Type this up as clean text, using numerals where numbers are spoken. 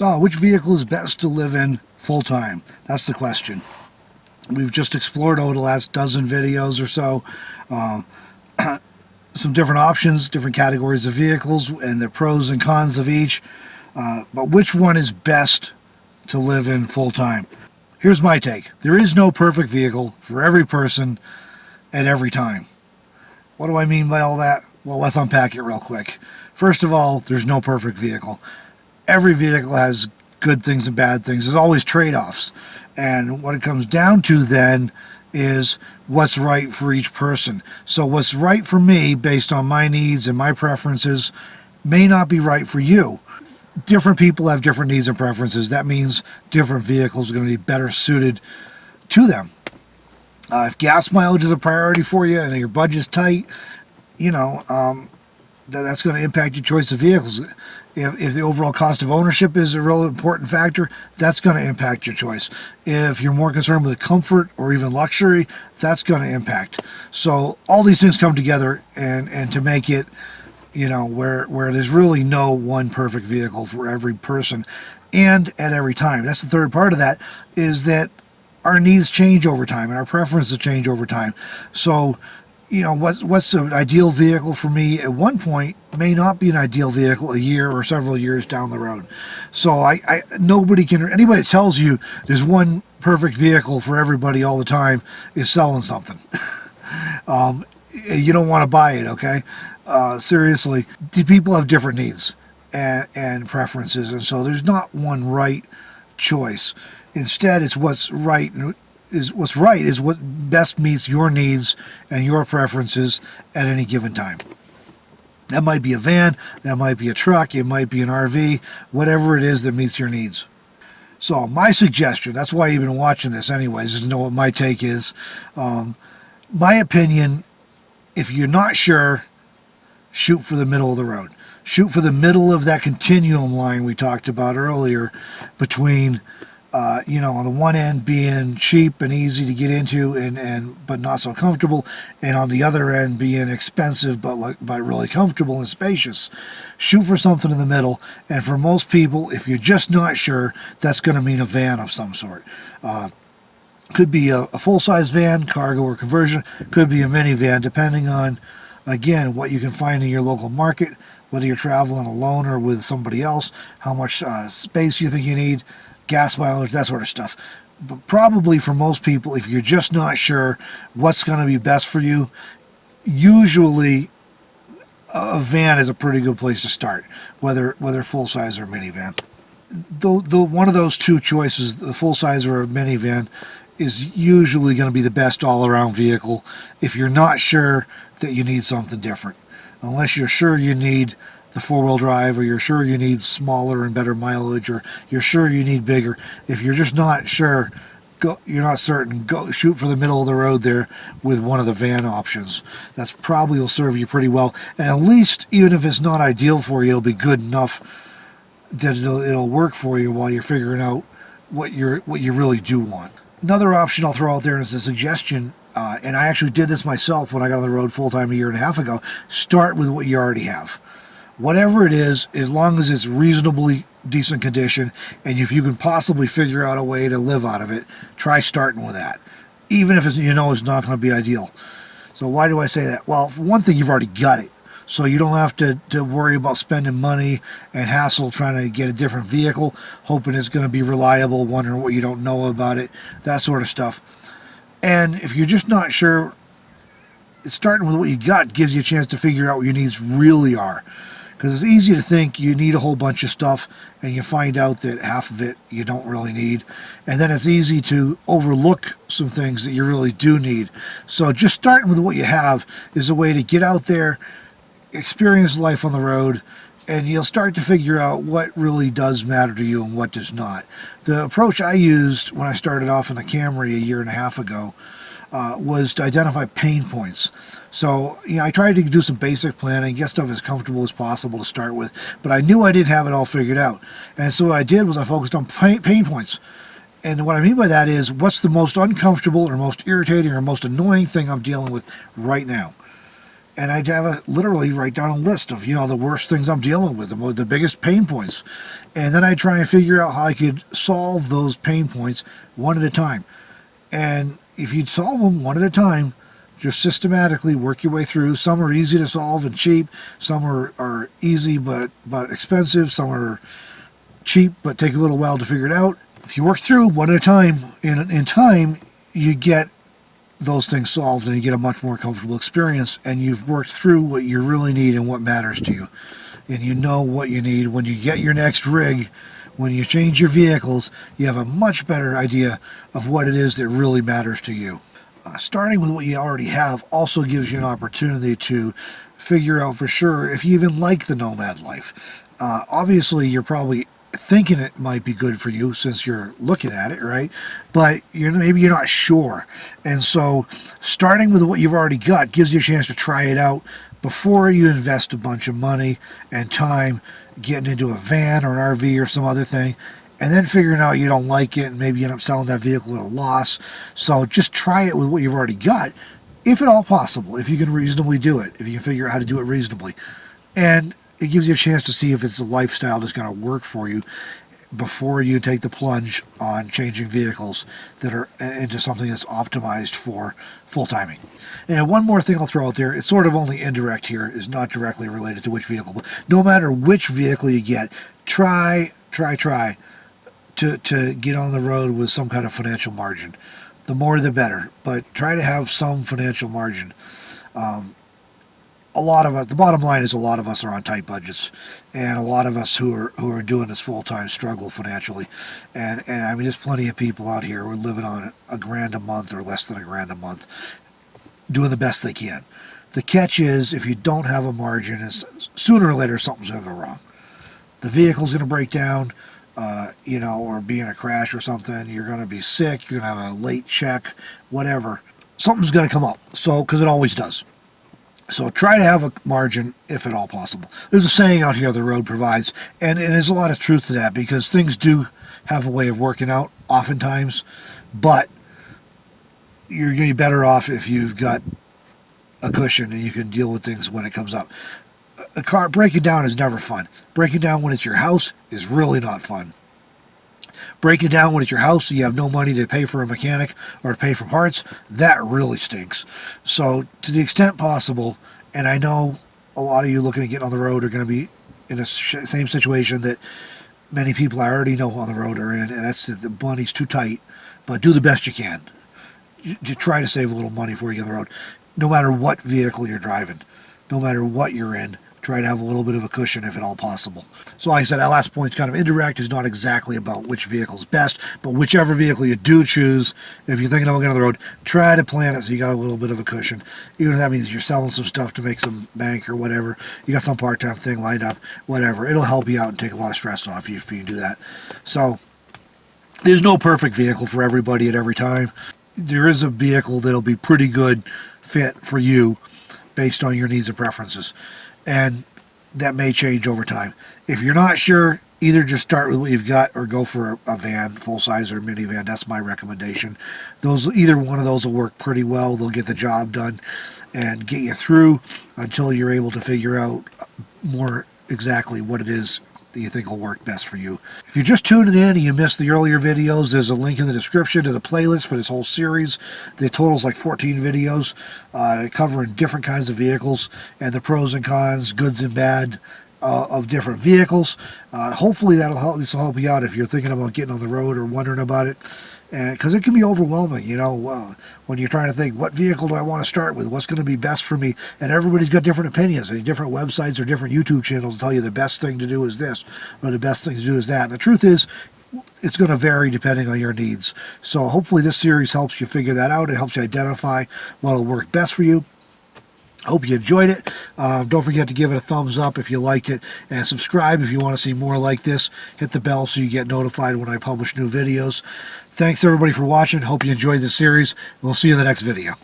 So, which vehicle is best to live in full-time? That's the question. We've just explored over the last dozen videos or so some different options, different categories of vehicles, and the pros and cons of each. But which one is best to live in full-time? Here's my take. There is no perfect vehicle for every person at every time. What do I mean by all that? Well, let's unpack it real quick. First of all, there's no perfect vehicle. Every vehicle has good things and bad things. There's always trade-offs. And what it comes down to then is what's right for each person. So what's right for me based on my needs and my preferences may not be right for you. Different people have different needs and preferences. That means different vehicles are going to be better suited to them. If gas mileage is a priority for you and your budget's tight, that's going to impact your choice of vehicles. If the overall cost of ownership is a real important factor, that's going to impact your choice. If you're more concerned with comfort or even luxury, that's going to impact. So all these things come together and to make it, where there's really no one perfect vehicle for every person and at every time. That's the third part of that, is that our needs change over time and our preferences change over time. So what's an ideal vehicle for me at one point may not be an ideal vehicle a year or several years down the road. So anybody that tells you there's one perfect vehicle for everybody all the time is selling something. You don't want to buy it, okay? Seriously, people have different needs and preferences, and so there's not one right choice. Instead, it's what's right is what best meets your needs and your preferences at any given time. That might be a van, that might be a truck, it might be an RV, whatever it is that meets your needs. So my suggestion, that's why you've been watching this anyways, is to know what my take is. My opinion, if you're not sure, shoot for the middle of the road. Shoot for the middle of that continuum line we talked about earlier between on the one end being cheap and easy to get into but not so comfortable, and on the other end being expensive but really comfortable and spacious. Shoot for something in the middle, and for most people, if you're just not sure, that's going to mean a van of some sort. Could be a full-size van, cargo or conversion, could be a minivan, depending on, again, what you can find in your local market, whether you're traveling alone or with somebody else, how much space you think you need, gas mileage, that sort of stuff. But probably for most people, if you're just not sure what's going to be best for you, usually a van is a pretty good place to start, whether full-size or minivan. Though one of those two choices, the full-size or a minivan, is usually going to be the best all-around vehicle if you're not sure that you need something different. Unless you're sure you need the four-wheel drive, or you're sure you need smaller and better mileage, or you're sure you need bigger. If you're just not sure, you're not certain, go shoot for the middle of the road there with one of the van options. That's probably will serve you pretty well, and at least, even if it's not ideal for you, it'll be good enough that it'll work for you while you're figuring out what you really do want. Another option I'll throw out there is a suggestion, and I actually did this myself when I got on the road full-time a year and a half ago. Start with what you already have. Whatever it is, as long as it's reasonably decent condition, and if you can possibly figure out a way to live out of it, try starting with that. Even if it's not going to be ideal. So why do I say that? Well, for one thing, you've already got it. So you don't have to worry about spending money and hassle trying to get a different vehicle, hoping it's going to be reliable, wondering what you don't know about it, that sort of stuff. And if you're just not sure, starting with what you got gives you a chance to figure out what your needs really are. Because it's easy to think you need a whole bunch of stuff, and you find out that half of it you don't really need. And then it's easy to overlook some things that you really do need. So just starting with what you have is a way to get out there, experience life on the road, and you'll start to figure out what really does matter to you and what does not. The approach I used when I started off in the Camry a year and a half ago was to identify pain points. So, I tried to do some basic planning, get stuff as comfortable as possible to start with, but I knew I didn't have it all figured out. And so what I did was I focused on pain points. And what I mean by that is, what's the most uncomfortable or most irritating or most annoying thing I'm dealing with right now? And I'd have literally write down a list of, the worst things I'm dealing with, the biggest pain points. And then I'd try and figure out how I could solve those pain points one at a time. And if you'd solve them one at a time, just systematically work your way through. Some are easy to solve and cheap. Some are easy but expensive. Some are cheap but take a little while to figure it out. If you work through one at a time, in time, you get those things solved and you get a much more comfortable experience, and you've worked through what you really need and what matters to you. And you know what you need. When you get your next rig, when you change your vehicles, you have a much better idea of what it is that really matters to you. Starting with what you already have also gives you an opportunity to figure out for sure if you even like the nomad life. Obviously, you're probably thinking it might be good for you since you're looking at it, right? But maybe you're not sure. And so starting with what you've already got gives you a chance to try it out before you invest a bunch of money and time getting into a van or an RV or some other thing, and then figuring out you don't like it and maybe you end up selling that vehicle at a loss. So just try it with what you've already got, if at all possible, if you can reasonably do it, if you can figure out how to do it reasonably. And it gives you a chance to see if it's a lifestyle that's going to work for you before you take the plunge on changing vehicles that are into something that's optimized for full timing. And one more thing I'll throw out there, it's sort of only indirect here, is not directly related to which vehicle, but no matter which vehicle you get, try to get on the road with some kind of financial margin. The more the better, but try to have some financial margin. A lot of us, the bottom line is a lot of us are on tight budgets, and a lot of us who are doing this full time struggle financially. And I mean, there's plenty of people out here who are living on $1,000 a month or less than $1,000 a month, doing the best they can. The catch is, if you don't have a margin, is sooner or later something's going to go wrong. The vehicle's going to break down, or be in a crash or something. You're going to be sick. You're going to have a late check, whatever. Something's going to come up. So, because it always does. So try to have a margin if at all possible. There's a saying out here the road provides, and there's a lot of truth to that, because things do have a way of working out oftentimes, but you're going to be better off if you've got a cushion and you can deal with things when it comes up. A car breaking down is never fun. Breaking down when it's your house is really not fun. Breaking down when it's your house and you have no money to pay for a mechanic or to pay for parts, that really stinks. So to the extent possible, and I know a lot of you looking at getting on the road are going to be in the same situation that many people I already know on the road are in, and that's that the money's too tight, but do the best you can. You try to save a little money before you get on the road. No matter what vehicle you're driving, no matter what you're in, try to have a little bit of a cushion if at all possible. So like I said, that last point's kind of indirect. It's not exactly about which vehicle is best, but whichever vehicle you do choose, if you're thinking about getting on the road, try to plan it so you got a little bit of a cushion. Even if that means you're selling some stuff to make some bank or whatever, you got some part-time thing lined up, whatever. It'll help you out and take a lot of stress off you if you do that. So there's no perfect vehicle for everybody at every time. There is a vehicle that'll be pretty good fit for you based on your needs and preferences. And that may change over time. If you're not sure, either just start with what you've got or go for a van, full-size or minivan. That's my recommendation. Either one of those will work pretty well. They'll get the job done and get you through until you're able to figure out more exactly what it is that you think will work best for you. If you're just tuning in and you missed the earlier videos, there's a link in the description to the playlist for this whole series. The total's like 14 videos covering different kinds of vehicles and the pros and cons, goods and bad of different vehicles. Hopefully this will help you out if you're thinking about getting on the road or wondering about it. And because it can be overwhelming, when you're trying to think, what vehicle do I want to start with? What's going to be best for me? And everybody's got different opinions. And different websites or different YouTube channels tell you the best thing to do is this, or the best thing to do is that. And the truth is, it's going to vary depending on your needs. So hopefully this series helps you figure that out. It helps you identify what will work best for you. Hope you enjoyed it. Don't forget to give it a thumbs up if you liked it, and subscribe if you want to see more like this. Hit the bell so you get notified when I publish new videos. Thanks everybody for watching. Hope you enjoyed this series. We'll see you in the next video.